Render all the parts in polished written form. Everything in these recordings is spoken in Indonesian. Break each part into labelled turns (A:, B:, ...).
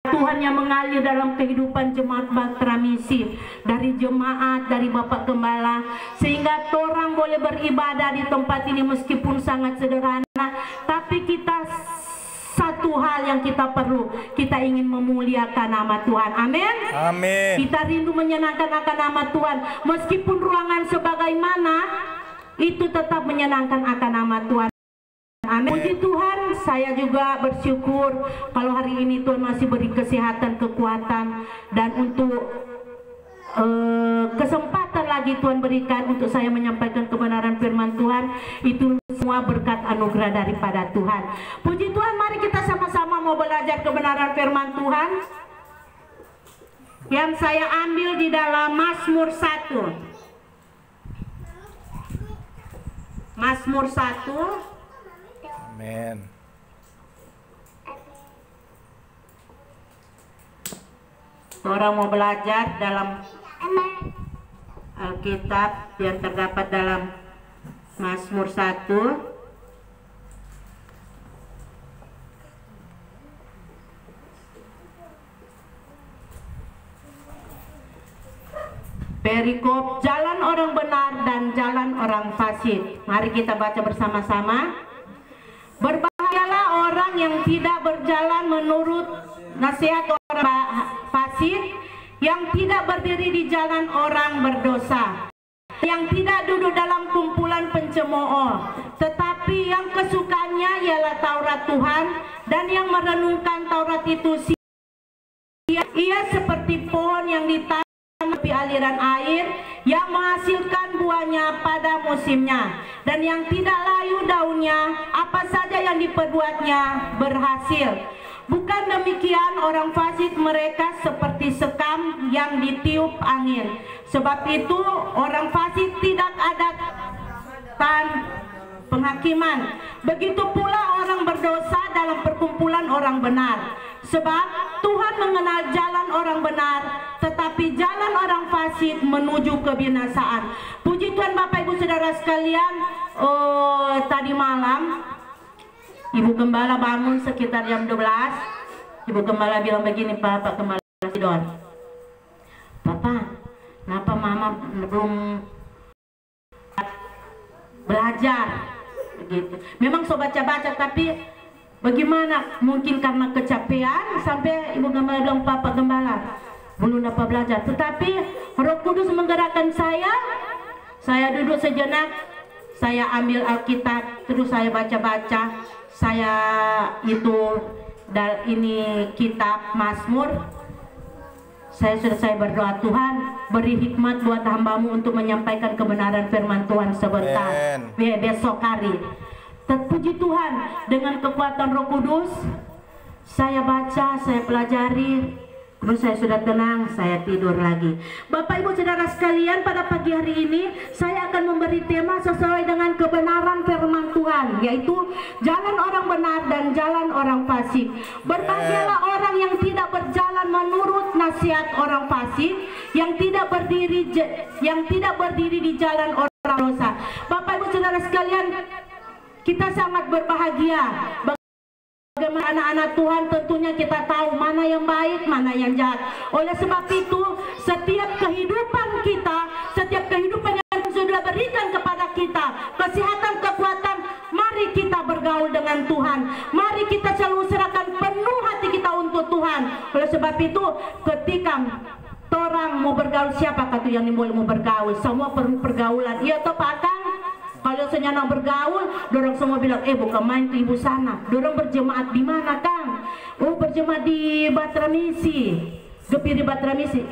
A: Tuhan yang mengalir dalam kehidupan jemaat Bahtera Misi, dari jemaat, dari Bapak Gembala, sehingga orang boleh beribadah di tempat ini meskipun sangat sederhana, tapi kita satu hal yang kita perlu, kita ingin memuliakan nama Tuhan. Amin.
B: Amin.
A: Kita rindu menyenangkan akan nama Tuhan, meskipun ruangan sebagaimana itu tetap menyenangkan akan nama Tuhan. Amin. Puji Tuhan, saya juga bersyukur kalau hari ini Tuhan masih beri kesehatan, kekuatan, dan untuk kesempatan lagi Tuhan berikan untuk saya menyampaikan kebenaran firman Tuhan. Itu semua berkat anugerah daripada Tuhan. Puji Tuhan, mari kita sama-sama mau belajar kebenaran firman Tuhan yang saya ambil di dalam Mazmur 1. Mazmur 1.
B: Amin.
A: Orang mau belajar dalam Alkitab yang terdapat dalam Mazmur 1. Perikop jalan orang benar dan jalan orang fasik. Mari kita baca bersama-sama. Berbahagialah orang yang tidak berjalan menurut nasihat orang fasik, yang tidak berdiri di jalan orang berdosa, yang tidak duduk dalam kumpulan pencemooh, tetapi yang kesukaannya ialah Taurat Tuhan, dan yang merenungkan Taurat itu ia seperti pohon yang ditanam di aliran air, yang menghasilkan buahnya pada musimnya, dan yang tidak layu daunnya, apa saja yang diperbuatnya berhasil. Bukan demikian orang fasik, mereka seperti sekam yang ditiup angin. Sebab itu orang fasik tidak ada penghakiman. Begitu pula orang berdosa dalam perkumpulan orang benar. Sebab Tuhan mengenal jalan orang benar, tetapi jalan orang fasik menuju kebinasaan. Puji Tuhan Bapak Ibu Saudara sekalian. Tadi malam Ibu Gembala bangun sekitar jam 12. Ibu Gembala bilang begini, Pak Gembala tidur. Papa, kenapa Mama belum belajar? Begitu. Memang so baca-baca, tapi bagaimana? Mungkin karena kecapean sampai Ibu Gembala bilang, Pak Gembala belum dapat belajar. Tetapi Roh Kudus menggerakkan saya. Saya duduk sejenak, saya ambil Alkitab, terus saya baca-baca. Saya ini kitab Mazmur. Saya selesai berdoa, Tuhan beri hikmat buat hambamu untuk menyampaikan kebenaran firman Tuhan sebentar. Besok hari. Terpuji Tuhan, dengan kekuatan Roh Kudus saya baca, saya pelajari, terus saya sudah tenang, saya tidur lagi. Bapak Ibu Saudara sekalian, pada pagi hari ini saya akan memberi tema sesuai dengan kebenaran firman Tuhan, yaitu jalan orang benar dan jalan orang fasik. Berbahagialah orang yang tidak berjalan menurut nasihat orang fasik, yang tidak berdiri di jalan orang dosa. Bapak Ibu Saudara sekalian, kita sangat berbahagia. Bagaimana anak-anak Tuhan, tentunya kita tahu mana yang baik, mana yang jahat. Oleh sebab itu, setiap kehidupan kita, setiap kehidupan yang sudah berikan kepada kita, kesehatan, kekuatan, mari kita bergaul dengan Tuhan. Mari kita selalu serahkan penuh hati kita untuk Tuhan. Oleh sebab itu, ketika orang mau bergaul, siapa kata yang boleh mau bergaul? Semua perlu pergaulan. Iya toh Pak Kang? Kalau senyana bergaul, dorong semua bilang, bukan main ke ibu sana. Dorong berjemaat di mana, Kang? Oh, berjemaat di Bahtera Misi. Gepi di Bahtera Misi.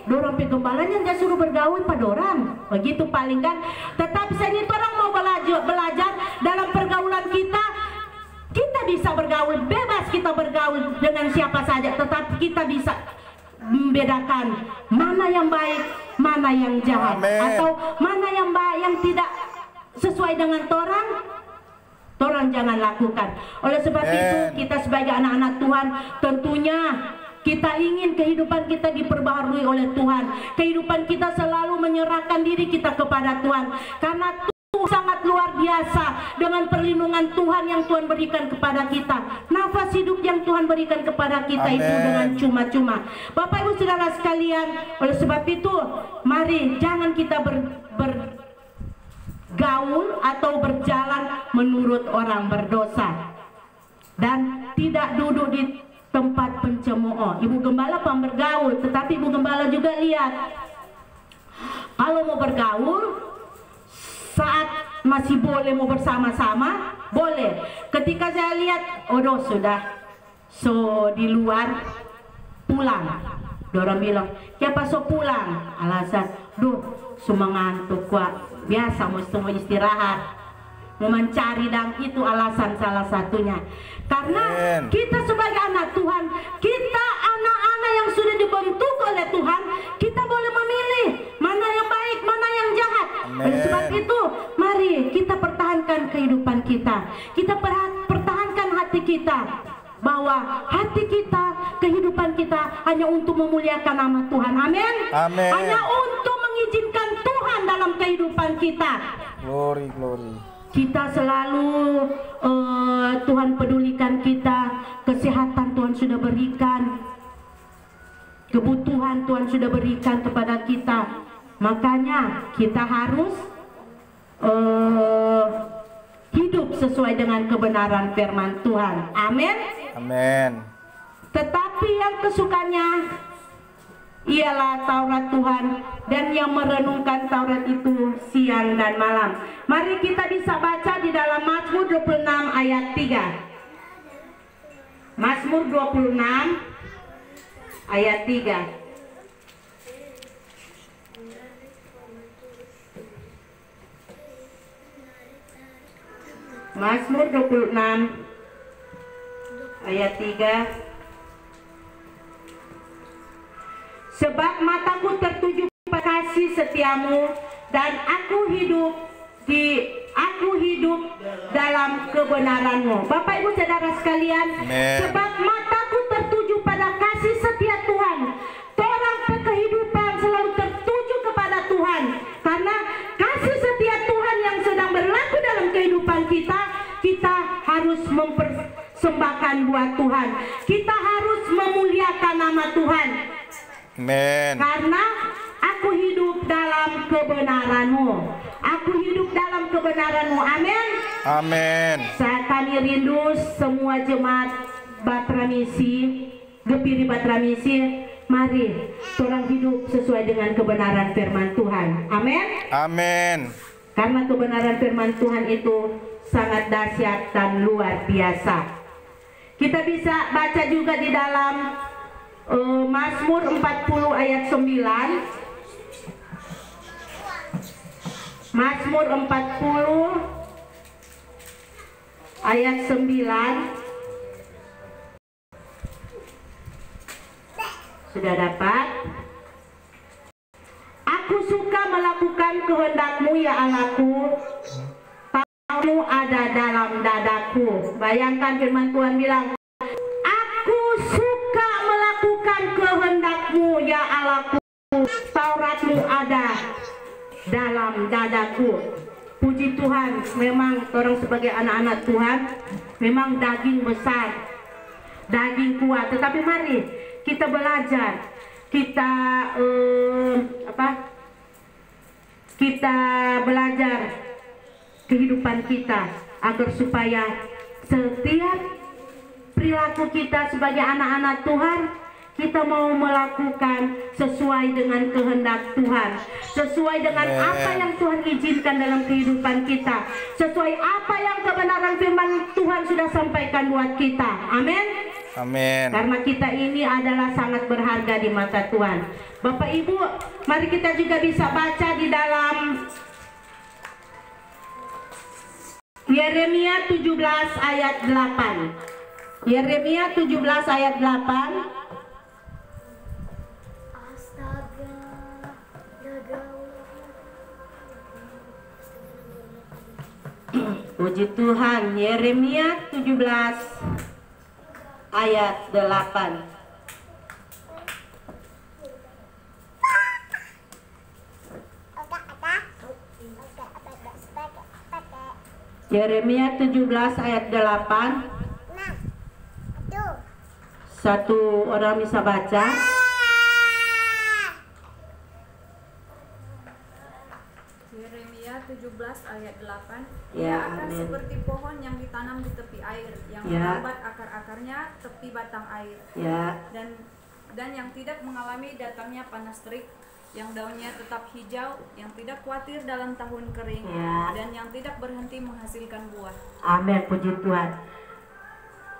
A: Dorong pegembalanya dia suruh bergaul pada orang. Begitu paling kan. Tetapi saya ini orang mau belajar dalam pergaulan kita. Kita bisa bergaul, bebas kita bergaul dengan siapa saja. Tetapi kita bisa membedakan mana yang baik, mana yang jahat.
B: Amen.
A: Atau mana yang baik, yang tidak sesuai dengan orang jangan lakukan. Oleh sebab itu, kita sebagai anak-anak Tuhan, tentunya kita ingin kehidupan kita diperbaharui oleh Tuhan. Kehidupan kita selalu menyerahkan diri kita kepada Tuhan, karena sangat luar biasa dengan perlindungan Tuhan yang Tuhan berikan kepada kita. Nafas hidup yang Tuhan berikan kepada kita
B: Amen.
A: itu dengan cuma-cuma. Bapak Ibu Saudara sekalian, oleh sebab itu mari jangan kita bergaul atau berjalan menurut orang berdosa dan tidak duduk di tempat pencemooh. Ibu Gembala bergaul, tetapi Ibu Gembala juga lihat, kalau mau bergaul saat masih boleh mau bersama-sama, boleh. Ketika saya lihat, oh sudah, so di luar pulang. Dorang bilang, siapa so pulang? Alasan, cuma ngantuk kuat. Biasa mau istirahat, mau mencari, dan itu alasan salah satunya. Karena kita sebagai anak Tuhan, kita anak-anak yang sudah dibentuk oleh Tuhan, kita boleh memilih mana yang baik, mana yang jahat. Oleh sebab itu, mari kita pertahankan kehidupan kita. Kita pertahankan hati kita, bahwa hati kita, kehidupan kita hanya untuk memuliakan nama Tuhan. Amin.
B: Amin.
A: Hanya untuk mengizinkan Tuhan dalam kehidupan kita.
B: Glory, glory.
A: Kita selalu Tuhan pedulikan kita, kesehatan Tuhan sudah berikan, kebutuhan Tuhan sudah berikan kepada kita. Makanya kita harus hidup sesuai dengan kebenaran firman Tuhan. Amin.
B: Amin.
A: Tetapi yang kesukaannya ialah Taurat Tuhan, dan yang merenungkan Taurat itu siang dan malam. Mari kita bisa baca di dalam Mazmur 26 ayat 3. Mazmur 26 ayat 3. Mazmur 26 ayat 3. Sebab mataku tertuju pada kasih setiamu, dan aku hidup dalam kebenaranmu. Bapak Ibu Saudara sekalian, sebab mataku tertuju pada kasih setia Tuhan. Orang kehidupan selalu tertuju kepada Tuhan, karena kasih setia Tuhan yang sedang berlaku dalam kehidupan kita, kita harus mempersembahkan buat Tuhan. Kita harus memuliakan nama Tuhan.
B: Amen.
A: Karena aku hidup dalam kebenaran-Mu. Aku hidup dalam kebenaran-Mu. Amin.
B: Amin.
A: Kami rindu semua jemaat Batra Misi, Gepiri Batra Misi, mari orang hidup sesuai dengan kebenaran firman Tuhan. Amin. Amin. Karena kebenaran firman Tuhan itu sangat dahsyat dan luar biasa. Kita bisa baca juga di dalam Mazmur 40 ayat 9. Mazmur 40 ayat 9. Sudah dapat? Aku suka melakukan kehendak-Mu ya Allahku, Taurat-Mu ada dalam dadaku. Bayangkan firman Tuhan bilang, aku suka melakukan kehendak-Mu ya Allahku, Taurat-Mu ada dalam dadaku. Puji Tuhan, memang orang sebagai anak-anak Tuhan memang daging besar, daging kuat, tetapi mari kita belajar, kita belajar kehidupan kita, agar supaya setiap perilaku kita sebagai anak-anak Tuhan, kita mau melakukan sesuai dengan kehendak Tuhan, sesuai dengan apa yang Tuhan izinkan dalam kehidupan kita, sesuai apa yang kebenaran firman Tuhan sudah sampaikan buat kita. Amin. Amin. Karena kita ini adalah sangat berharga di mata Tuhan. Bapak Ibu, mari kita juga bisa baca di dalam Yeremia 17 ayat 8. Yeremia 17 ayat 8. Puji Tuhan. Yeremia 17 ayat 8. Yeremia 17 ayat 8. Satu orang bisa baca.
C: Yeremia 17 ayat 8.
A: Ya,
C: Ia akan
A: amin.
C: seperti pohon yang ditanam di tepi air, yang
A: Ya.
C: merambat akar-akarnya tepi batang air,
A: Ya,
C: dan yang tidak mengalami datangnya panas terik, yang daunnya tetap hijau, yang tidak khawatir dalam tahun kering,
A: Ya.
C: dan yang tidak berhenti menghasilkan buah.
A: amin, puji Tuhan.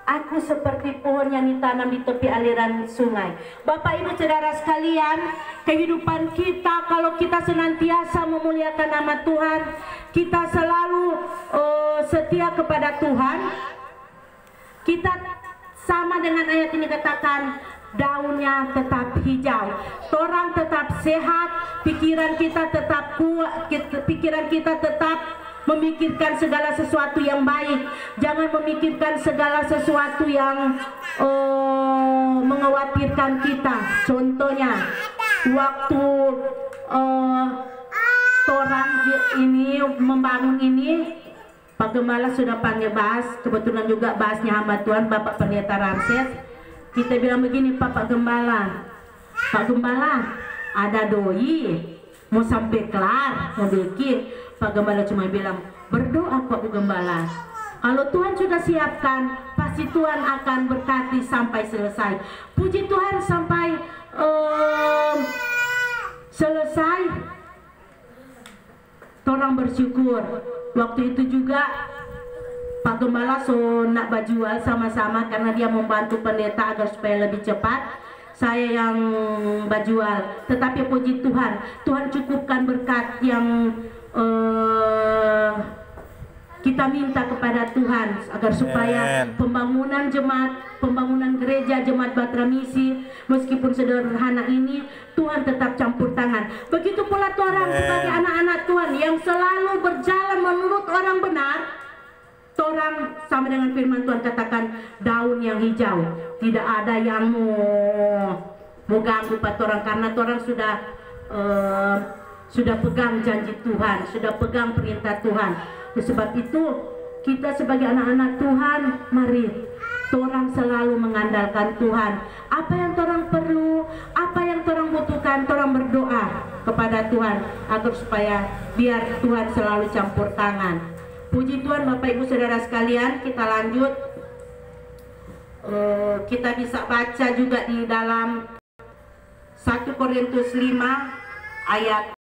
A: Aku seperti pohon yang ditanam di tepi aliran sungai. Bapak Ibu Saudara sekalian, kehidupan kita kalau kita senantiasa memuliakan nama Tuhan, kita selalu setia kepada Tuhan, kita sama dengan ayat ini katakan, daunnya tetap hijau, torang tetap sehat, pikiran kita tetap kuat, pikiran kita tetap memikirkan segala sesuatu yang baik, jangan memikirkan segala sesuatu yang mengkhawatirkan kita. Contohnya waktu torang ini membangun ini, Pak Gembala sudah panggil Bas, kebetulan juga Basnya hamba Tuhan Bapak Pendeta Ramses. Kita bilang begini, Pak Gembala, ada doi mau sampai kelar mau bikin. Pak Gembala cuma bilang, berdoa Pak Gembala, kalau Tuhan sudah siapkan pasti Tuhan akan berkati sampai selesai. Puji Tuhan, sampai selesai orang bersyukur. Waktu itu juga Pak Gembala nak berjual sama-sama karena dia membantu pendeta agar supaya lebih cepat. Saya yang berjual, tetapi puji Tuhan, Tuhan cukupkan berkat yang kita minta kepada Tuhan agar supaya pembangunan jemaat, pembangunan gereja jemaat Batra Misi meskipun sederhana ini Tuhan tetap campur tangan. Begitu pula orang sebagai anak-anak Tuhan yang selalu berjalan menurut orang benar. Torang sama dengan firman Tuhan katakan, daun yang hijau, tidak ada yang mau ganggu Pak Torang, karena Torang sudah pegang janji Tuhan, sudah pegang perintah Tuhan. Sebab itu kita sebagai anak-anak Tuhan, mari Torang selalu mengandalkan Tuhan. Apa yang Torang perlu, apa yang Torang butuhkan, Torang berdoa kepada Tuhan agar supaya biar Tuhan selalu campur tangan. Puji Tuhan Bapak Ibu Saudara sekalian, kita lanjut. Kita bisa baca juga di dalam 1 Korintus 5 ayat